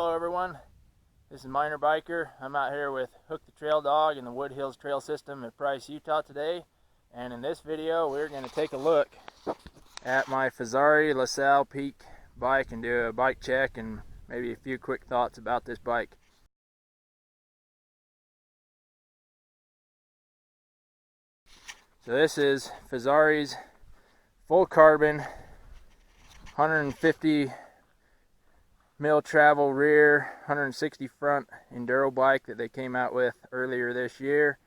Hello everyone, this is MinerBiker. I'm out here with Hook the Trail Dog in the Wood Hills Trail System at Price, Utah today. And in this video we're going to take a look at my Fezzari La Sal Peak bike and do a bike check and maybe a few quick thoughts about this bike. So this is Fezzari's full carbon 150 mil travel rear, 160 front enduro bike that they came out with earlier this year.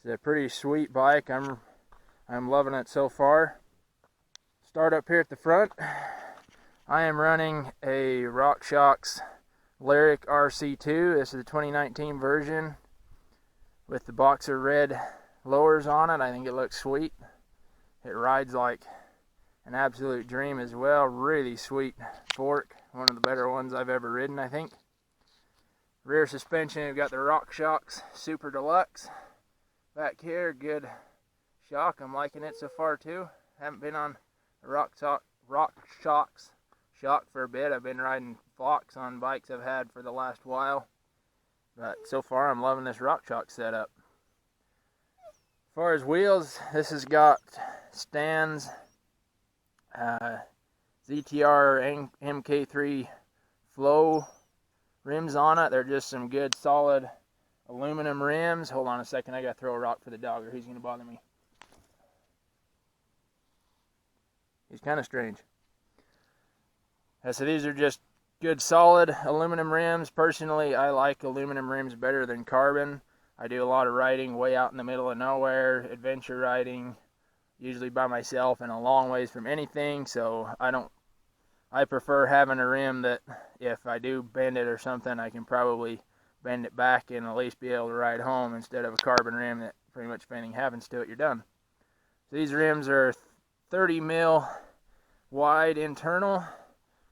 It's a pretty sweet bike. I'm loving it so far. Start up here at the front. I am running a RockShox Lyric RC2. This is the 2019 version with the boxer red lowers on it. I think it looks sweet. It rides like an absolute dream as well. Really sweet fork. One of the better ones I've ever ridden, I think. Rear suspension, we've got the RockShox Super Deluxe. Back here, good shock. I'm liking it so far too. Haven't been on a RockShox shock for a bit. I've been riding Fox on bikes I've had for the last while. But so far I'm loving this RockShox setup. As far as wheels, this has got Stan's ZTR MK3 Flow rims on it. They're just some good solid aluminum rims. Hold on a second, I gotta throw a rock for the dog or he's gonna bother me. He's kind of strange. So these are just good solid aluminum rims. Personally, I like aluminum rims better than carbon. I do a lot of riding way out in the middle of nowhere, adventure riding, usually by myself and a long ways from anything, so I prefer having a rim that if I do bend it or something, I can probably bend it back and at least be able to ride home instead of a carbon rim that pretty much if anything happens to it, you're done. So these rims are 30 mil wide internal,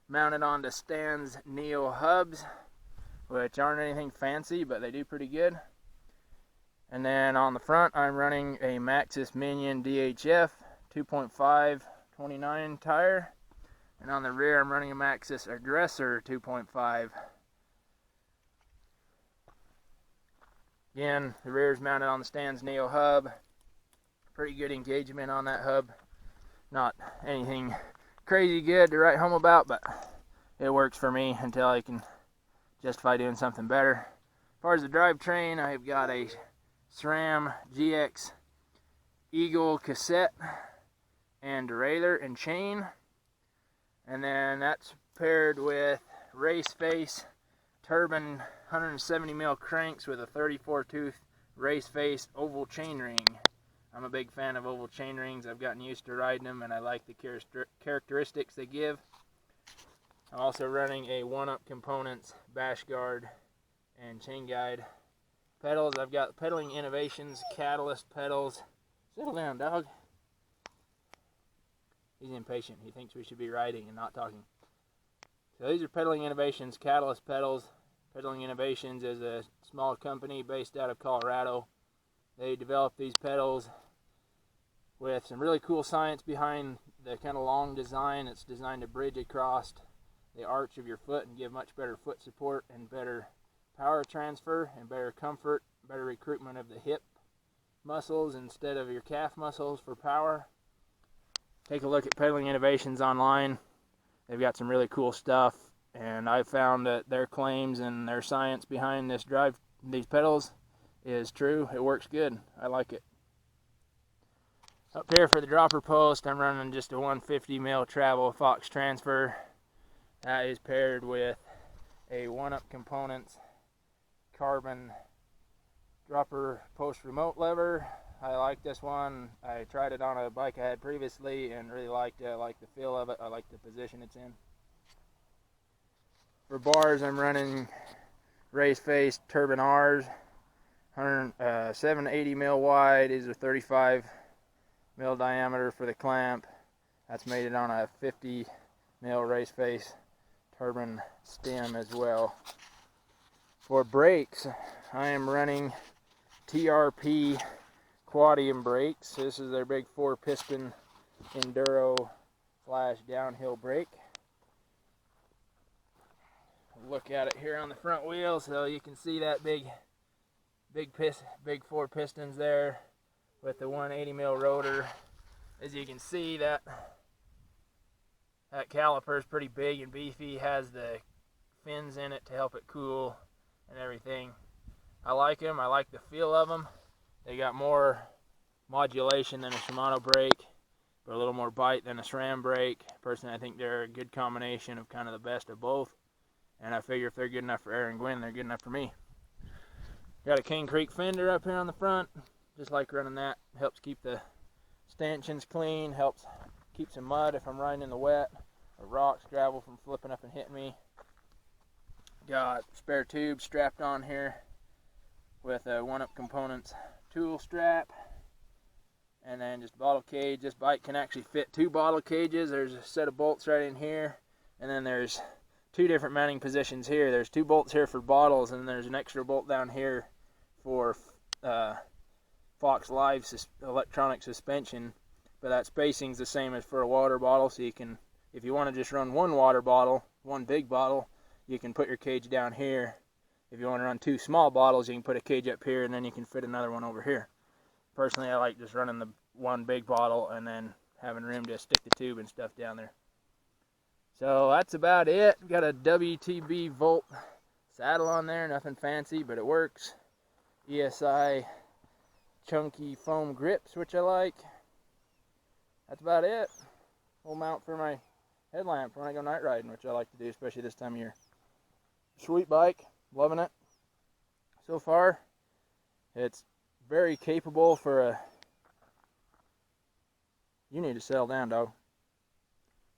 mounted onto Stan's Neo hubs, which aren't anything fancy, but they do pretty good. And then on the front, I'm running a Maxxis Minion DHF 2.5 29 tire. And on the rear, I'm running a Maxxis Aggressor 2.5. Again, the rear is mounted on the Stan's Neo hub. Pretty good engagement on that hub. Not anything crazy good to write home about, but it works for me until I can justify doing something better. As far as the drivetrain, I've got a SRAM GX Eagle cassette and derailleur and chain. And then that's paired with race face turbine 170 mil cranks with a 34 tooth race face oval chain ring. I'm a big fan of oval chain rings. I've gotten used to riding them and I like the characteristics they give. I'm also running a 1UP Components bash guard and chain guide pedals. I've got Pedaling Innovations Catalyst pedals. Settle down, dog. He's impatient. He thinks we should be riding and not talking. So these are Pedaling Innovations Catalyst pedals. Pedaling Innovations is a small company based out of Colorado. They developed these pedals with some really cool science behind the kind of long design. It's designed to bridge across the arch of your foot and give much better foot support and better power transfer and better comfort, better recruitment of the hip muscles instead of your calf muscles for power. Take a look at Pedaling Innovations online. They've got some really cool stuff, and I've found that their claims and their science behind these pedals is true. It works good. I like it. Up here for the dropper post, I'm running just a 150 mil travel Fox transfer. That is paired with a 1UP Components carbon dropper post remote lever. I like this one. I tried it on a bike I had previously and really liked it. I like the feel of it. I like the position it's in. For bars, I'm running race face turbine R's, 780 mil wide. These are 35 mil diameter for the clamp. That's mated on a 50 mil race face turbine stem as well. For brakes, I am running TRP Quadium brakes. This is their big 4-piston enduro / downhill brake. Look at it here on the front wheel, so you can see that big 4 pistons there with the 180 mil rotor. As you can see, that caliper is pretty big and beefy, has the fins in it to help it cool and everything. I like them. I like the feel of them. They got more modulation than a Shimano brake, but a little more bite than a SRAM brake. Personally, I think they're a good combination of kind of the best of both. And I figure if they're good enough for Aaron Gwynn, they're good enough for me. Got a King Creek fender up here on the front. Just like running that. Helps keep the stanchions clean. Helps keep some mud if I'm riding in the wet. Or rocks, gravel from flipping up and hitting me. Got spare tubes strapped on here with a 1-Up Components tool strap. And then just bottle cage. This bike can actually fit 2 bottle cages. There's a set of bolts right in here. And then there's 2 different mounting positions here. There's 2 bolts here for bottles, and there's an extra bolt down here for Fox Live electronic suspension. But that spacing's the same as for a water bottle, so you can, if you want to just run 1 water bottle, 1 big bottle, you can put your cage down here. If you want to run 2 small bottles, you can put a cage up here, and then you can fit another one over here. Personally, I like just running the 1 big bottle and then having room to stick the tube and stuff down there. So that's about it. Got a WTB Volt saddle on there, nothing fancy, but it works. ESI chunky foam grips, which I like. That's about it. Full mount for my headlamp when I go night riding, which I like to do, especially this time of year. Sweet bike, loving it so far. It's very capable for a... You need to settle down, dog.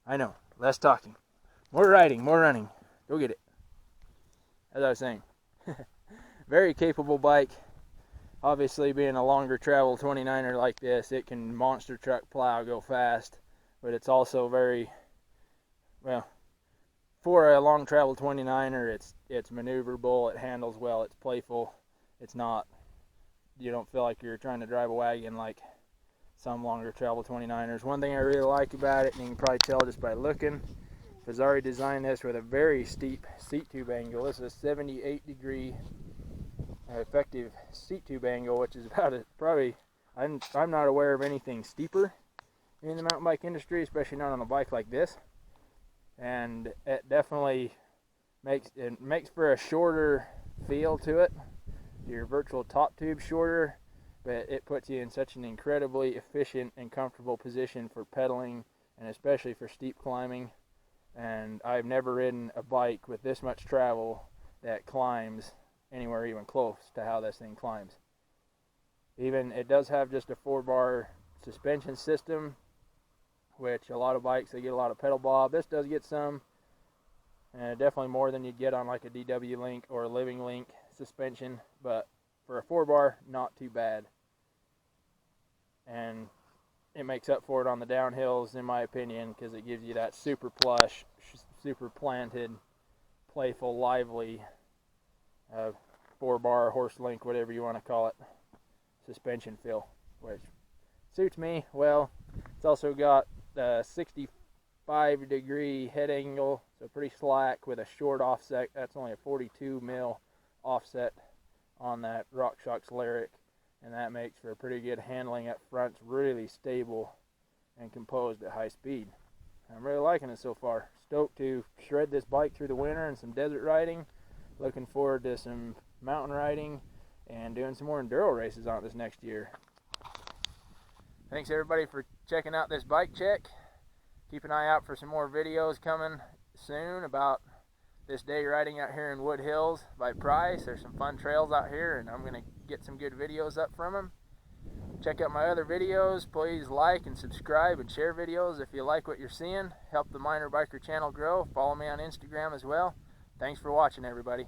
I know. Less talking. More riding, more running. Go get it. As I was saying. Very capable bike. Obviously, being a longer travel 29er like this, it can monster truck plow, go fast. But it's also very, well, for a long travel 29er, it's maneuverable, it handles well, it's playful. It's not, you don't feel like you're trying to drive a wagon like some longer travel 29ers. One thing I really like about it, and you can probably tell just by looking, Fezzari designed this with a very steep seat tube angle. This is a 78-degree effective seat tube angle, which is about it. Probably, I'm not aware of anything steeper in the mountain bike industry, especially not on a bike like this. And it definitely makes for a shorter feel to it. Your virtual top tube shorter, but it puts you in such an incredibly efficient and comfortable position for pedaling, and especially for steep climbing. And I've never ridden a bike with this much travel that climbs anywhere even close to how this thing climbs. Even it does have just a 4-bar suspension system, which a lot of bikes, they get a lot of pedal bob. This does get some, definitely more than you'd get on like a DW Link or a Living Link suspension, but for a 4-bar, not too bad. And it makes up for it on the downhills, in my opinion, because it gives you that super plush, super planted, playful, lively 4-bar, horse link, whatever you want to call it, suspension feel, which suits me well. It's also got a 65-degree head angle, so pretty slack with a short offset. That's only a 42 mil offset on that RockShox Lyric, and that makes for a pretty good handling up front. It's really stable and composed at high speed. I'm really liking it so far. Stoked to shred this bike through the winter and some desert riding. Looking forward to some mountain riding and doing some more enduro races on this next year. Thanks everybody for checking out this bike check. Keep an eye out for some more videos coming soon about this day riding out here in Wood Hills by Price. There's some fun trails out here, and I'm going to get some good videos up from them. Check out my other videos. Please like and subscribe and share videos if you like what you're seeing. Help the MinerBiker channel grow. Follow me on Instagram as well. Thanks for watching, everybody.